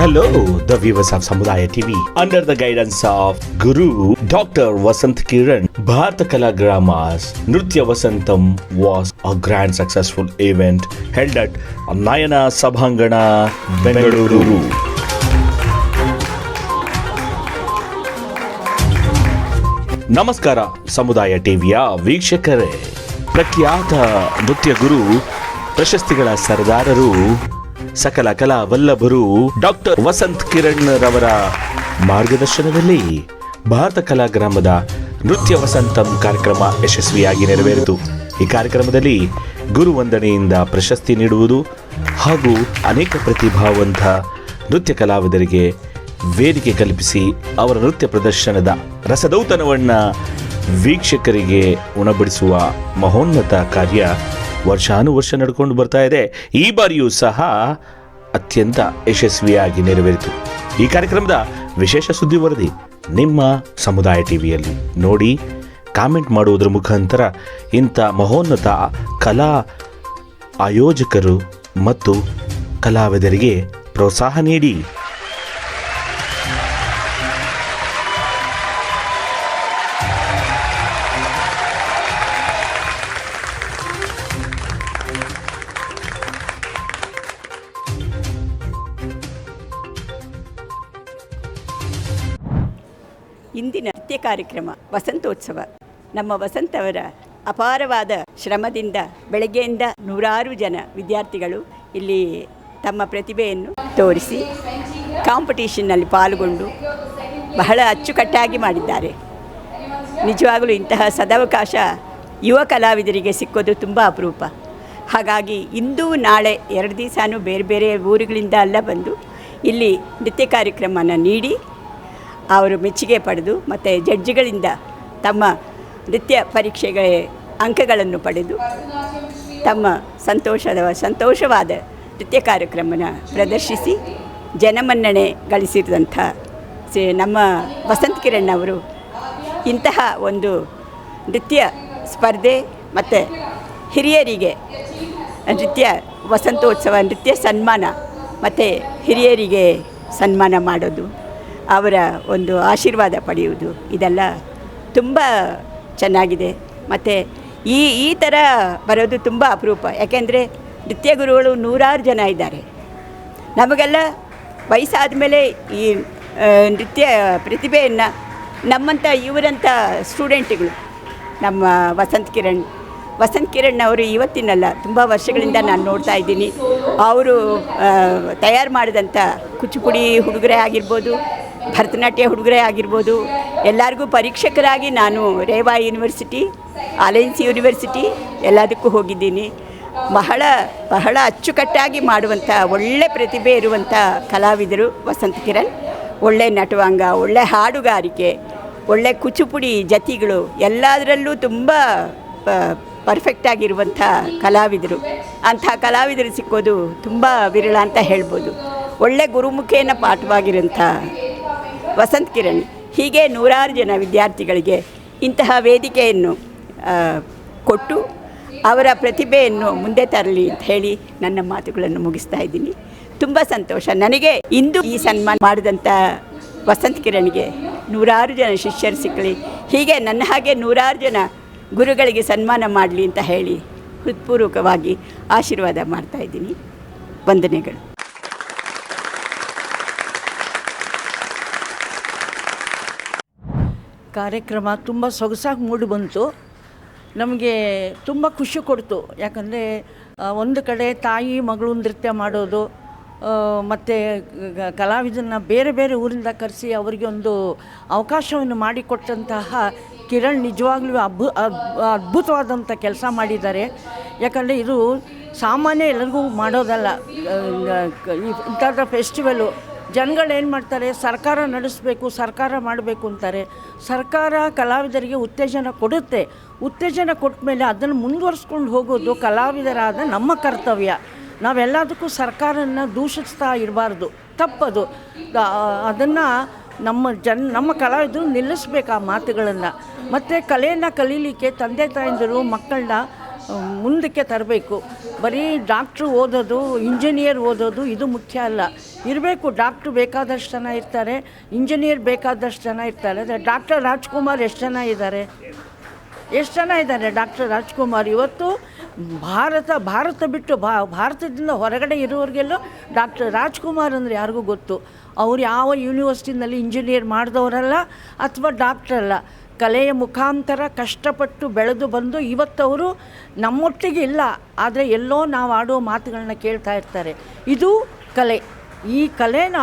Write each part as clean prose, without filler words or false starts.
Hello, the viewers of Samudaya TV. Under the guidance of Guru Dr. Vasant Kiran, Bharata Kala Gramas Nritya Vasantam was a grand successful event held at Nayana Sabhangana, Bengaluru. ನಮಸ್ಕಾರ ಸಮುದಾಯ ಟಿವಿಯ ವೀಕ್ಷಕರೇ, ಪ್ರಖ್ಯಾತ ನೃತ್ಯ ಗುರು, ಪ್ರಶಸ್ತಿಗಳ ಸರದಾರರು, ಸಕಲ ಕಲಾ ವಲ್ಲಭರು doctor Vasant Kiran ರವರ ಮಾರ್ಗದರ್ಶನದಲ್ಲಿ ಭಾರತ ಕಲಾ ಗ್ರಾಮದ ನೃತ್ಯ ವಸಂತಂ ಕಾರ್ಯಕ್ರಮ ಯಶಸ್ವಿಯಾಗಿ ನೆರವೇರಿತು. ಈ ಕಾರ್ಯಕ್ರಮದಲ್ಲಿ ಗುರು ವಂದನೆಯಿಂದ ಪ್ರಶಸ್ತಿ ನೀಡುವುದು ಹಾಗೂ ಅನೇಕ ಪ್ರತಿಭಾವಂತ ನೃತ್ಯ ಕಲಾವಿದರಿಗೆ ವೇದಿಕೆ ಕಲ್ಪಿಸಿ ಅವರ ನೃತ್ಯ ಪ್ರದರ್ಶನದ ರಸದೌತಣವನ್ನು ವೀಕ್ಷಕರಿಗೆ ಉಣಬಡಿಸುವ ಮಹೋನ್ನತ ಕಾರ್ಯ ವರ್ಷಾನುವರ್ಷ ನಡ್ಕೊಂಡು ಬರ್ತಾ ಇದೆ. ಈ ಬಾರಿಯೂ ಸಹ ಅತ್ಯಂತ ಯಶಸ್ವಿಯಾಗಿ ನೆರವೇರಿತು. ಈ ಕಾರ್ಯಕ್ರಮದ ವಿಶೇಷ ಸುದ್ದಿ ವರದಿ ನಿಮ್ಮ ಸಮುದಾಯ ಟಿವಿಯಲ್ಲಿ ನೋಡಿ, ಕಾಮೆಂಟ್ ಮಾಡುವುದರ ಮುಖಾಂತರ ಇಂಥ ಮಹೋನ್ನತ ಕಲಾ ಆಯೋಜಕರು ಮತ್ತು ಕಲಾವಿದರಿಗೆ ಪ್ರೋತ್ಸಾಹ ನೀಡಿ. ಇಂದಿನ ನೃತ್ಯ ಕಾರ್ಯಕ್ರಮ ವಸಂತೋತ್ಸವ. ನಮ್ಮ ವಸಂತ ಅವರ ಅಪಾರವಾದ ಶ್ರಮದಿಂದ ಬೆಳಗ್ಗೆಯಿಂದ ನೂರಾರು ಜನ ವಿದ್ಯಾರ್ಥಿಗಳು ಇಲ್ಲಿ ತಮ್ಮ ಪ್ರತಿಭೆಯನ್ನು ತೋರಿಸಿ ಕಾಂಪಿಟೇಷನ್ನಲ್ಲಿ ಪಾಲ್ಗೊಂಡು ಬಹಳ ಅಚ್ಚುಕಟ್ಟಾಗಿ ಮಾಡಿದ್ದಾರೆ. ನಿಜವಾಗಲೂ ಇಂತಹ ಸದವಕಾಶ ಯುವ ಕಲಾವಿದರಿಗೆ ಸಿಕ್ಕೋದು ತುಂಬ ಅಪರೂಪ. ಹಾಗಾಗಿ ಇಂದು ನಾಳೆ 2 ದಿವಸನೂ ಬೇರೆ ಬೇರೆ ಊರುಗಳಿಂದ ಎಲ್ಲ ಬಂದು ಇಲ್ಲಿ ನೃತ್ಯ ಕಾರ್ಯಕ್ರಮನ ನೀಡಿ ಅವರು ಮೆಚ್ಚುಗೆ ಪಡೆದು ಮತ್ತು ಜಡ್ಜ್ಗಳಿಂದ ತಮ್ಮ ನೃತ್ಯ ಪರೀಕ್ಷೆಗೆ ಅಂಕಗಳನ್ನು ಪಡೆದು ತಮ್ಮ ಸಂತೋಷವಾದ ನೃತ್ಯ ಕಾರ್ಯಕ್ರಮನ ಪ್ರದರ್ಶಿಸಿ ಜನಮನ್ನಣೆ ಗಳಿಸಿದಂಥ ನಮ್ಮ ವಸಂತ್ ಕಿರಣ್ ಅವರು ಇಂತಹ ಒಂದು ನೃತ್ಯ ಸ್ಪರ್ಧೆ ಮತ್ತು ಹಿರಿಯರಿಗೆ ನೃತ್ಯ ವಸಂತೋತ್ಸವ ನೃತ್ಯ ಸನ್ಮಾನ ಮತ್ತು ಹಿರಿಯರಿಗೆ ಸನ್ಮಾನ ಮಾಡೋದು, ಅವರ ಒಂದು ಆಶೀರ್ವಾದ ಪಡೆಯುವುದು, ಇದೆಲ್ಲ ತುಂಬ ಚೆನ್ನಾಗಿದೆ. ಮತ್ತು ಈ ಥರ ಬರೋದು ತುಂಬ ಅಪರೂಪ. ಯಾಕೆಂದರೆ ನೃತ್ಯ ಗುರುಗಳು ನೂರಾರು ಜನ ಇದ್ದಾರೆ. ನಮಗೆಲ್ಲ ವಯಸ್ಸಾದ ಮೇಲೆ ಈ ನೃತ್ಯ ಪ್ರತಿಭೆಯನ್ನು ನಮ್ಮಂಥ ಇವರಂಥ ಸ್ಟೂಡೆಂಟ್ಗಳು, ನಮ್ಮ ವಸಂತ್ ಕಿರಣ್ ಅವರು ಇವತ್ತಿನಲ್ಲ, ತುಂಬ ವರ್ಷಗಳಿಂದ ನಾನು ನೋಡ್ತಾ ಇದ್ದೀನಿ. ಅವರು ತಯಾರು ಮಾಡಿದಂಥ ಕೂಚಿಪುಡಿ ಹುಡುಗರೇ ಆಗಿರ್ಬೋದು, ಭರತನಾಟ್ಯ ಹುಡುಗರೇ ಆಗಿರ್ಬೋದು, ಎಲ್ಲರಿಗೂ ಪರೀಕ್ಷಕರಾಗಿ ನಾನು ರೇವಾ ಯೂನಿವರ್ಸಿಟಿ, ಅಲಯನ್ಸ್ ಯೂನಿವರ್ಸಿಟಿ ಎಲ್ಲದಕ್ಕೂ ಹೋಗಿದ್ದೀನಿ. ಬಹಳ ಅಚ್ಚುಕಟ್ಟಾಗಿ ಮಾಡುವಂಥ ಒಳ್ಳೆ ಪ್ರತಿಭೆ ಇರುವಂಥ ಕಲಾವಿದರು ವಸಂತ್ ಕಿರಣ್. ಒಳ್ಳೆ ನಟವಾಂಗ, ಒಳ್ಳೆ ಹಾಡುಗಾರಿಕೆ, ಒಳ್ಳೆ ಕೂಚಿಪುಡಿ ಜತಿಗಳು ಎಲ್ಲದರಲ್ಲೂ ತುಂಬ ಪರ್ಫೆಕ್ಟಾಗಿರುವಂಥ ಕಲಾವಿದರು. ಅಂಥ ಕಲಾವಿದರು ಸಿಕ್ಕೋದು ತುಂಬ ವಿರಳ ಅಂತ ಹೇಳ್ಬೋದು. ಒಳ್ಳೆ ಗುರುಮುಖೇನ ಪಾಠವಾಗಿರೋಂಥ ವಸಂತ್ ಕಿರಣ್ ಹೀಗೆ ನೂರಾರು ಜನ ವಿದ್ಯಾರ್ಥಿಗಳಿಗೆ ಇಂತಹ ವೇದಿಕೆಯನ್ನು ಕೊಟ್ಟು ಅವರ ಪ್ರತಿಭೆಯನ್ನು ಮುಂದೆ ತರಲಿ ಅಂತ ಹೇಳಿ ನನ್ನ ಮಾತುಗಳನ್ನು ಮುಗಿಸ್ತಾ ಇದ್ದೀನಿ. ತುಂಬ ಸಂತೋಷ ನನಗೆ ಇಂದು ಈ ಸನ್ಮಾನ ಮಾಡಿದಂಥ ವಸಂತ್ ಕಿರಣ್ಗೆ ನೂರಾರು ಜನ ಶಿಷ್ಯರು ಸಿಕ್ಕಲಿ, ಹೀಗೆ ನನ್ನ ಹಾಗೆ ನೂರಾರು ಜನ ಗುರುಗಳಿಗೆ ಸನ್ಮಾನ ಮಾಡಲಿ ಅಂತ ಹೇಳಿ ಹೃತ್ಪೂರ್ವಕವಾಗಿ ಆಶೀರ್ವಾದ ಮಾಡ್ತಾಯಿದ್ದೀನಿ. ವಂದನೆಗಳು. ಕಾರ್ಯಕ್ರಮ ತುಂಬ ಸೊಗಸಾಗಿ ಮೂಡಿ ಬಂತು. ನಮಗೆ ತುಂಬ ಖುಷಿ ಕೊಡ್ತು. ಯಾಕಂದರೆ ಒಂದು ಕಡೆ ತಾಯಿ ಮಗಳು ನೃತ್ಯ ಮಾಡೋದು ಮತ್ತು ಕಲಾವಿದನ್ನ ಬೇರೆ ಬೇರೆ ಊರಿಂದ ಕರೆಸಿ ಅವರಿಗೆ ಒಂದು ಅವಕಾಶವನ್ನು ಮಾಡಿಕೊಟ್ಟಂತಹ ಕಿರಣ್ ನಿಜವಾಗ್ಲೂ ಅದ್ಭುತವಾದಂಥ ಕೆಲಸ ಮಾಡಿದ್ದಾರೆ. ಯಾಕಂದರೆ ಇದು ಸಾಮಾನ್ಯ ಎಲ್ಲರಿಗೂ ಮಾಡೋದಲ್ಲ. ಇಂಥದ್ದು ಫೆಸ್ಟಿವಲು ಜನಗಳೇನು ಮಾಡ್ತಾರೆ, ಸರ್ಕಾರ ನಡೆಸಬೇಕು, ಸರ್ಕಾರ ಮಾಡಬೇಕು ಅಂತಾರೆ. ಸರ್ಕಾರ ಕಲಾವಿದರಿಗೆ ಉತ್ತೇಜನ ಕೊಡುತ್ತೆ. ಉತ್ತೇಜನ ಕೊಟ್ಟ ಮೇಲೆ ಅದನ್ನು ಮುಂದುವರಿಸ್ಕೊಂಡು ಹೋಗೋದು ಕಲಾವಿದರಾದ ನಮ್ಮ ಕರ್ತವ್ಯ. ನಾವೆಲ್ಲದಕ್ಕೂ ಸರ್ಕಾರನ ದೂಷಿಸ್ತಾ ಇರಬಾರ್ದು, ತಪ್ಪದು. ಅದನ್ನು ನಮ್ಮ ಕಲಾವಿದರು ನಿಲ್ಲಿಸ್ಬೇಕು ಆ ಮಾತುಗಳನ್ನು. ಮತ್ತು ಕಲೆಯನ್ನು ಕಲೀಲಿಕ್ಕೆ ತಂದೆ ತಾಯಂದಿರು ಮಕ್ಕಳನ್ನ ಮುಂದಕ್ಕೆ ತರಬೇಕು. ಬರೀ ಡಾಕ್ಟ್ರು ಓದೋದು, ಇಂಜಿನಿಯರ್ ಓದೋದು ಇದು ಮುಖ್ಯ ಅಲ್ಲ. ಇರಬೇಕು, ಡಾಕ್ಟ್ರು ಬೇಕಾದಷ್ಟು ಜನ ಇರ್ತಾರೆ, ಇಂಜಿನಿಯರ್ ಬೇಕಾದಷ್ಟು ಜನ ಇರ್ತಾರೆ. ಆದರೆ ಡಾಕ್ಟರ್ ರಾಜ್ಕುಮಾರ್ ಎಷ್ಟು ಜನ ಇದ್ದಾರೆ ಡಾಕ್ಟರ್ ರಾಜ್ಕುಮಾರ್ ಇವತ್ತು ಭಾರತ ಬಿಟ್ಟು ಭಾರತದಿಂದ ಹೊರಗಡೆ ಇರೋರಿಗೆಲ್ಲೋ ಡಾಕ್ಟರ್ ರಾಜ್ಕುಮಾರ್ ಅಂದರೆ ಯಾರಿಗೂ ಗೊತ್ತು. ಅವ್ರು ಯಾವ ಯೂನಿವರ್ಸಿಟಿನಲ್ಲಿ ಇಂಜಿನಿಯರ್ ಮಾಡಿದವರಲ್ಲ ಅಥವಾ ಡಾಕ್ಟ್ರಲ್ಲ. ಕಲೆಯ ಮುಖಾಂತರ ಕಷ್ಟಪಟ್ಟು ಬೆಳೆದು ಬಂದು ಇವತ್ತವರು ನಮ್ಮೊಟ್ಟಿಗೆ ಇಲ್ಲ, ಆದರೆ ಎಲ್ಲೋ ನಾವು ಆಡೋ ಮಾತುಗಳನ್ನ ಕೇಳ್ತಾ ಇರ್ತಾರೆ. ಇದು ಕಲೆ. ಈ ಕಲೆನ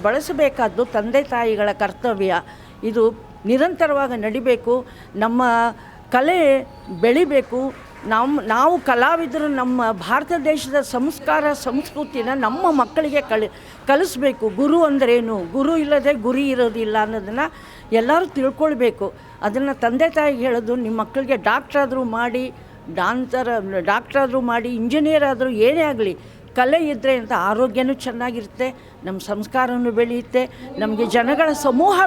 ಬಳಸಬೇಕಾದ್ದು ತಂದೆ ತಾಯಿಗಳ ಕರ್ತವ್ಯ. ಇದು ನಿರಂತರವಾಗಿ ನಡಿಬೇಕು. ನಮ್ಮ ಕಲೆ ಬೆಳಿಬೇಕು. ನಾವು ಕಲಾವಿದರು ನಮ್ಮ ಭಾರತ ದೇಶದ ಸಂಸ್ಕಾರ ಸಂಸ್ಕೃತಿನ ನಮ್ಮ ಮಕ್ಕಳಿಗೆ ಕಲಿಸ್ಬೇಕು. ಗುರು ಅಂದ್ರೇನು, ಗುರು ಇಲ್ಲದೆ ಗುರಿ ಇರೋದಿಲ್ಲ ಅನ್ನೋದನ್ನು ಎಲ್ಲರೂ ತಿಳ್ಕೊಳ್ಬೇಕು. ಅದನ್ನು ತಂದೆ ತಾಯಿಗೆ ಹೇಳೋದು, ನಿಮ್ಮ ಮಕ್ಕಳಿಗೆ ಡಾಕ್ಟ್ರಾದರೂ ಮಾಡಿ ಇಂಜಿನಿಯರ್ ಆದರೂ ಏನೇ ಆಗಲಿ, ಕಲೆ ಇದ್ದರೆ ಅಂತ ಆರೋಗ್ಯನೂ ಚೆನ್ನಾಗಿರುತ್ತೆ, ನಮ್ಮ ಸಂಸ್ಕಾರವೂ ಬೆಳೆಯುತ್ತೆ, ನಮಗೆ ಜನಗಳ ಸಮೂಹ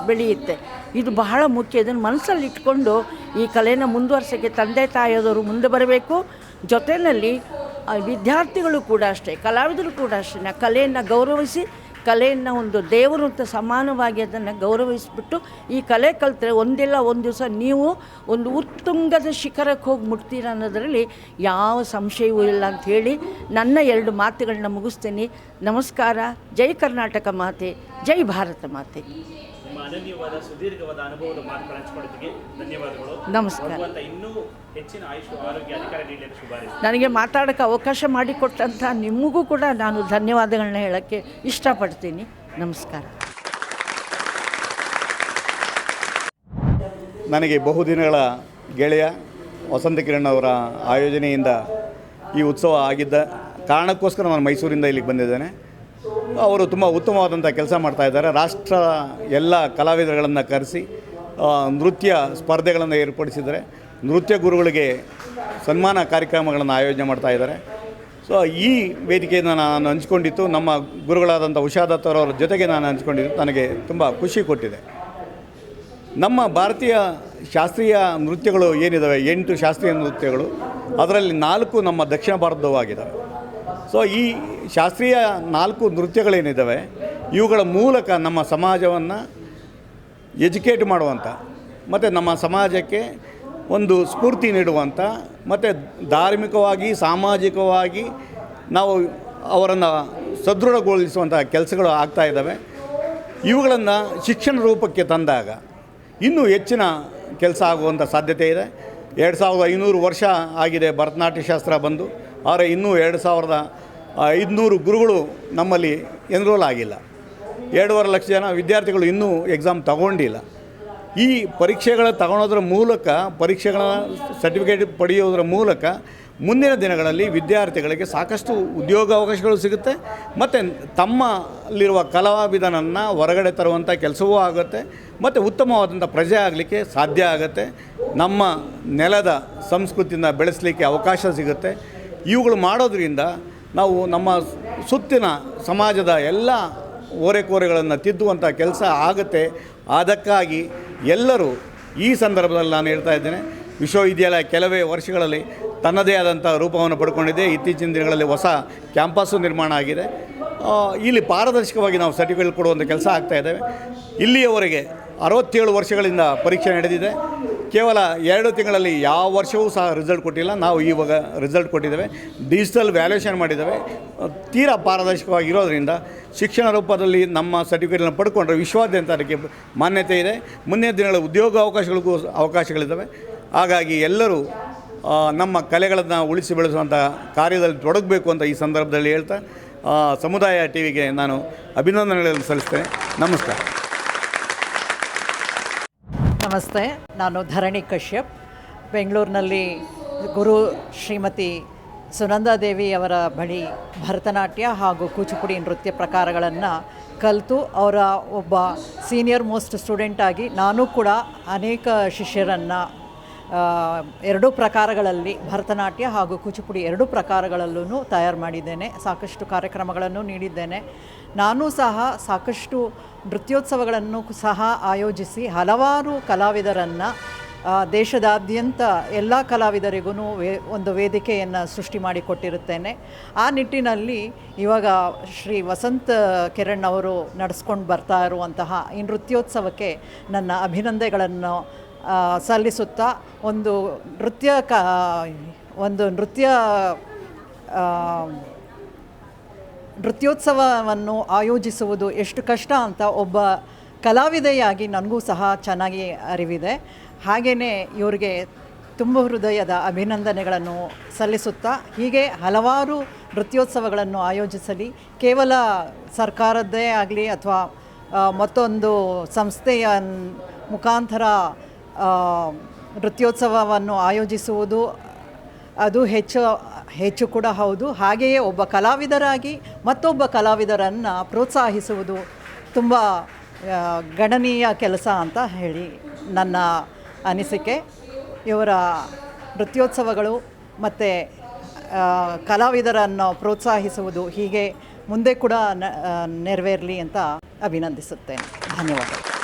ಬೆಳೆಯುತ್ತೆ. ಇದು ಬಹಳ ಮುಖ್ಯ. ಇದನ್ನು ಮನಸ್ಸಲ್ಲಿ ಇಟ್ಕೊಂಡು ಈ ಕಲೆನ ಮುಂದುವರ್ಸೋಕ್ಕೆ ತಂದೆ ತಾಯಿಯವರು ಮುಂದೆ ಬರಬೇಕು. ಜೊತೆಯಲ್ಲಿ ವಿದ್ಯಾರ್ಥಿಗಳು ಕೂಡ ಅಷ್ಟೇ, ಕಲಾವಿದರು ಕೂಡ ಅಷ್ಟೇ, ಕಲೆಯನ್ನು ಗೌರವಿಸಿ, ಕಲೆಯನ್ನು ಒಂದು ದೇವರು ಅಂತ ಸಮಾನವಾಗಿ ಅದನ್ನು ಗೌರವಿಸಿಬಿಟ್ಟು ಈ ಕಲೆ ಕಲಿತ್ರೆ ಒಂದಿಲ್ಲ ಒಂದು ದಿವಸ ನೀವು ಒಂದು ಉತ್ತುಂಗದ ಶಿಖರಕ್ಕೆ ಹೋಗಿ ಮುಟ್ತೀರ ಅನ್ನೋದರಲ್ಲಿ ಯಾವ ಸಂಶಯವೂ ಇಲ್ಲ ಅಂಥೇಳಿ ನನ್ನ 2 ಮಾತುಗಳನ್ನ ಮುಗಿಸ್ತೀನಿ. ನಮಸ್ಕಾರ. ಜೈ ಕರ್ನಾಟಕ ಮಾತೆ, ಜೈ ಭಾರತ ಮಾತೆ. ಅನನ್ಯವಾದ ಸುದೀರ್ಘವಾದ ಅನುಭವದ ಮಾತುಗಳನ್ನು ಹಂಚಿಕೊಳ್ಳೋದಕ್ಕೆ ಧನ್ಯವಾದಗಳು. ನಮಸ್ಕಾರ. ಇನ್ನೂ ಹೆಚ್ಚಿನ ಆಯುಷ್ ಆರೋಗ್ಯ ಅಧಿಕಾರ ನೀಡಲು ಶುಭಾರೈಸಿ. ನನಗೆ ಮಾತಾಡೋಕ್ಕೆ ಅವಕಾಶ ಮಾಡಿಕೊಟ್ಟಂಥ ನಿಮಗೂ ಕೂಡ ನಾನು ಧನ್ಯವಾದಗಳನ್ನ ಹೇಳೋಕ್ಕೆ ಇಷ್ಟಪಡ್ತೀನಿ. ನಮಸ್ಕಾರ. ನನಗೆ ಬಹುದಿನಗಳ ಗೆಳೆಯ ವಸಂತ ಕಿರಣ್ ಅವರ ಆಯೋಜನೆಯಿಂದ ಈ ಉತ್ಸವ ಆಗಿದ್ದ ಕಾರಣಕ್ಕೋಸ್ಕರ ನಾನು ಮೈಸೂರಿಂದ ಇಲ್ಲಿಗೆ ಬಂದಿದ್ದೇನೆ. ಅವರು ತುಂಬ ಉತ್ತಮವಾದಂಥ ಕೆಲಸ ಮಾಡ್ತಾಯಿದ್ದಾರೆ. ರಾಷ್ಟ್ರ ಎಲ್ಲ ಕಲಾವಿದರುಗಳನ್ನು ಕರೆಸಿ ನೃತ್ಯ ಸ್ಪರ್ಧೆಗಳನ್ನು ಏರ್ಪಡಿಸಿದ್ದಾರೆ. ನೃತ್ಯ ಗುರುಗಳಿಗೆ ಸನ್ಮಾನ ಕಾರ್ಯಕ್ರಮಗಳನ್ನು ಆಯೋಜನೆ ಮಾಡ್ತಾಯಿದ್ದಾರೆ. ಸೊ ಈ ವೇದಿಕೆಯನ್ನು ನಾನು ಹಂಚ್ಕೊಂಡಿದ್ದು ನಮ್ಮ ಗುರುಗಳಾದಂಥ ಉಷಾದತ್ತವರ ಜೊತೆಗೆ ನಾನು ಹಂಚ್ಕೊಂಡಿದ್ದು ನನಗೆ ತುಂಬ ಖುಷಿ ಕೊಟ್ಟಿದೆ. ನಮ್ಮ ಭಾರತೀಯ ಶಾಸ್ತ್ರೀಯ ನೃತ್ಯಗಳು ಏನಿದ್ದಾವೆ, 8 ಶಾಸ್ತ್ರೀಯ ನೃತ್ಯಗಳು, ಅದರಲ್ಲಿ 4 ನಮ್ಮ ದಕ್ಷಿಣ ಭಾರತದವಾಗಿದ್ದಾವೆ. ಸೊ ಈ ಶಾಸ್ತ್ರೀಯ 4 ನೃತ್ಯಗಳೇನಿದ್ದಾವೆ ಇವುಗಳ ಮೂಲಕ ನಮ್ಮ ಸಮಾಜವನ್ನು ಎಜುಕೇಟ್ ಮಾಡುವಂಥ ಮತ್ತು ನಮ್ಮ ಸಮಾಜಕ್ಕೆ ಒಂದು ಸ್ಫೂರ್ತಿ ನೀಡುವಂಥ ಮತ್ತು ಧಾರ್ಮಿಕವಾಗಿ ಸಾಮಾಜಿಕವಾಗಿ ನಾವು ಅವರನ್ನು ಸದೃಢಗೊಳಿಸುವಂಥ ಕೆಲಸಗಳು ಆಗ್ತಾಯಿದ್ದಾವೆ. ಇವುಗಳನ್ನು ಶಿಕ್ಷಣ ರೂಪಕ್ಕೆ ತಂದಾಗ ಇನ್ನೂ ಹೆಚ್ಚಿನ ಕೆಲಸ ಆಗುವಂಥ ಸಾಧ್ಯತೆ ಇದೆ. 2500 ವರ್ಷ ಆಗಿದೆ ಭರತನಾಟ್ಯ ಶಾಸ್ತ್ರ ಬಂದು, ಆದರೆ ಇನ್ನೂ 2500 ಗುರುಗಳು ನಮ್ಮಲ್ಲಿ ಎನ್ರೋಲ್ ಆಗಿಲ್ಲ. 2.5 ಲಕ್ಷ ಜನ ವಿದ್ಯಾರ್ಥಿಗಳು ಇನ್ನೂ ಎಕ್ಸಾಮ್ ತಗೊಂಡಿಲ್ಲ. ಈ ಪರೀಕ್ಷೆಗಳ ತಗೊಳೋದ್ರ ಮೂಲಕ, ಪರೀಕ್ಷೆಗಳ ಸರ್ಟಿಫಿಕೇಟ್ ಪಡೆಯೋದ್ರ ಮೂಲಕ ಮುಂದಿನ ದಿನಗಳಲ್ಲಿ ವಿದ್ಯಾರ್ಥಿಗಳಿಗೆ ಸಾಕಷ್ಟು ಉದ್ಯೋಗಾವಕಾಶಗಳು ಸಿಗುತ್ತೆ ಮತ್ತು ತಮ್ಮಲ್ಲಿರುವ ಕಲಾವಿದನನ್ನು ಹೊರಗಡೆ ತರುವಂಥ ಕೆಲಸವೂ ಆಗುತ್ತೆ ಮತ್ತು ಉತ್ತಮವಾದಂಥ ಪ್ರಜೆ ಆಗಲಿಕ್ಕೆ ಸಾಧ್ಯ ಆಗುತ್ತೆ. ನಮ್ಮ ನೆಲದ ಸಂಸ್ಕೃತಿನ ಬೆಳೆಸಲಿಕ್ಕೆ ಅವಕಾಶ ಸಿಗುತ್ತೆ. ಇವುಗಳು ಮಾಡೋದ್ರಿಂದ ನಾವು ನಮ್ಮ ಸುತ್ತಿನ ಸಮಾಜದ ಎಲ್ಲ ಓರೆಕೋರೆಗಳನ್ನು ತಿದ್ದುವಂಥ ಕೆಲಸ ಆಗುತ್ತೆ. ಅದಕ್ಕಾಗಿ ಎಲ್ಲರೂ ಈ ಸಂದರ್ಭದಲ್ಲಿ ನಾನು ಹೇಳ್ತಾ ಇದ್ದೇನೆ, ವಿಶ್ವವಿದ್ಯಾಲಯ ಕೆಲವೇ ವರ್ಷಗಳಲ್ಲಿ ತನ್ನದೇ ಆದಂಥ ರೂಪವನ್ನು ಪಡ್ಕೊಂಡಿದೆ. ಇತ್ತೀಚಿನ ದಿನಗಳಲ್ಲಿ ಹೊಸ ಕ್ಯಾಂಪಸ್ಸು ನಿರ್ಮಾಣ ಆಗಿದೆ. ಇಲ್ಲಿ ಪಾರದರ್ಶಕವಾಗಿ ನಾವು ಸರ್ಟಿಫಿಕೇಟ್ ಕೊಡುವಂಥ ಕೆಲಸ ಆಗ್ತಾಯಿದ್ದೇವೆ. ಇಲ್ಲಿಯವರೆಗೆ 67 ವರ್ಷಗಳಿಂದ ಪರೀಕ್ಷೆ ನಡೆದಿದೆ. ಕೇವಲ 2 ತಿಂಗಳಲ್ಲಿ ಯಾವ ವರ್ಷವೂ ಸಹ ರಿಸಲ್ಟ್ ಕೊಟ್ಟಿಲ್ಲ. ನಾವು ಇವಾಗ ರಿಸಲ್ಟ್ ಕೊಟ್ಟಿದ್ದೇವೆ, ಡಿಜಿಟಲ್ ವ್ಯಾಲ್ಯೂಯೇಷನ್ ಮಾಡಿದ್ದೇವೆ. ತೀರಾ ಪಾರದರ್ಶಕವಾಗಿರೋದ್ರಿಂದ ಶಿಕ್ಷಣ ರೂಪದಲ್ಲಿ ನಮ್ಮ ಸರ್ಟಿಫಿಕೇಟನ್ನು ಪಡ್ಕೊಂಡ್ರೆ ವಿಶ್ವಾದ್ಯಂತ ಅದಕ್ಕೆ ಮಾನ್ಯತೆ ಇದೆ. ಮುಂದಿನ ದಿನಗಳ ಉದ್ಯೋಗ ಅವಕಾಶಗಳಿದ್ದಾವೆ. ಹಾಗಾಗಿ ಎಲ್ಲರೂ ನಮ್ಮ ಕಲೆಗಳನ್ನು ಉಳಿಸಿ ಬೆಳೆಸುವಂಥ ಕಾರ್ಯದಲ್ಲಿ ತೊಡಗಬೇಕು ಅಂತ ಈ ಸಂದರ್ಭದಲ್ಲಿ ಹೇಳ್ತಾ ಸಮುದಾಯ ಟಿವಿಗೆ ನಾನು ಅಭಿನಂದನೆಗಳನ್ನು ಸಲ್ಲಿಸ್ತೇನೆ. ನಮಸ್ಕಾರ. ನಮಸ್ತೆ, ನಾನು ಧರಣಿ ಕಶ್ಯಪ್. ಬೆಂಗಳೂರಿನಲ್ಲಿ ಗುರು ಶ್ರೀಮತಿ ಸುನಂದಾದೇವಿ ಅವರ ಬಳಿ ಭರತನಾಟ್ಯ ಹಾಗೂ ಕೂಚಿಪುಡಿ ನೃತ್ಯ ಪ್ರಕಾರಗಳನ್ನು ಕಲಿತು ಅವರ ಒಬ್ಬ ಸೀನಿಯರ್ ಮೋಸ್ಟ್ ಸ್ಟೂಡೆಂಟಾಗಿ ನಾನು ಕೂಡ ಅನೇಕ ಶಿಷ್ಯರನ್ನು 2 ಪ್ರಕಾರಗಳಲ್ಲಿ ಭರತನಾಟ್ಯ ಹಾಗೂ ಕೂಚಿಪುಡಿ 2 ಪ್ರಕಾರಗಳಲ್ಲೂ ತಯಾರು ಮಾಡಿದ್ದೇನೆ. ಸಾಕಷ್ಟು ಕಾರ್ಯಕ್ರಮಗಳನ್ನು ನೀಡಿದ್ದೇನೆ. ನಾನು ಸಹ ಸಾಕಷ್ಟು ನೃತ್ಯೋತ್ಸವಗಳನ್ನು ಸಹ ಆಯೋಜಿಸಿ ಹಲವಾರು ಕಲಾವಿದರನ್ನು ದೇಶದಾದ್ಯಂತ ಎಲ್ಲ ಕಲಾವಿದರಿಗೂ ಒಂದು ವೇದಿಕೆಯನ್ನು ಸೃಷ್ಟಿ ಮಾಡಿಕೊಟ್ಟಿರುತ್ತೇನೆ. ಆ ನಿಟ್ಟಿನಲ್ಲಿ ಇವಾಗ ಶ್ರೀ ವಸಂತ್ ಕಿರಣ್ ಅವರು ನಡೆಸ್ಕೊಂಡು ಬರ್ತಾ ಇರುವಂತಹ ಈ ನೃತ್ಯೋತ್ಸವಕ್ಕೆ ನನ್ನ ಅಭಿನಂದನೆಗಳನ್ನು ಸಲ್ಲಿಸುತ್ತಾ ಒಂದು ನೃತ್ಯೋತ್ಸವವನ್ನು ಆಯೋಜಿಸುವುದು ಎಷ್ಟು ಕಷ್ಟ ಅಂತ ಒಬ್ಬ ಕಲಾವಿದೆಯಾಗಿ ನನಗೂ ಸಹ ಚೆನ್ನಾಗಿ ಅರಿವಿದೆ. ಹಾಗೆಯೇ ಇವರಿಗೆ ತುಂಬ ಹೃದಯದ ಅಭಿನಂದನೆಗಳನ್ನು ಸಲ್ಲಿಸುತ್ತಾ ಹೀಗೆ ಹಲವಾರು ನೃತ್ಯೋತ್ಸವಗಳನ್ನು ಆಯೋಜಿಸಲಿ, ಕೇವಲ ಸರ್ಕಾರದ್ದೇ ಆಗಲಿ ಅಥವಾ ಮತ್ತೊಂದು ಸಂಸ್ಥೆಯ ಮುಖಾಂತರ ನೃತ್ಯೋತ್ಸವವನ್ನು ಆಯೋಜಿಸುವುದು ಅದು ಹೆಚ್ಚು ಕೂಡ ಹೌದು. ಹಾಗೆಯೇ ಒಬ್ಬ ಕಲಾವಿದರಾಗಿ ಮತ್ತೊಬ್ಬ ಕಲಾವಿದರನ್ನು ಪ್ರೋತ್ಸಾಹಿಸುವುದು ತುಂಬ ಗಣನೀಯ ಕೆಲಸ ಅಂತ ಹೇಳಿ ನನ್ನ ಅನಿಸಿಕೆ. ಇವರ ನೃತ್ಯೋತ್ಸವಗಳು ಮತ್ತು ಕಲಾವಿದರನ್ನು ಪ್ರೋತ್ಸಾಹಿಸುವುದು ಹೀಗೆ ಮುಂದೆ ಕೂಡ ನೆರವೇರಲಿ ಅಂತ ಅಭಿನಂದಿಸುತ್ತೇನೆ. ಧನ್ಯವಾದ.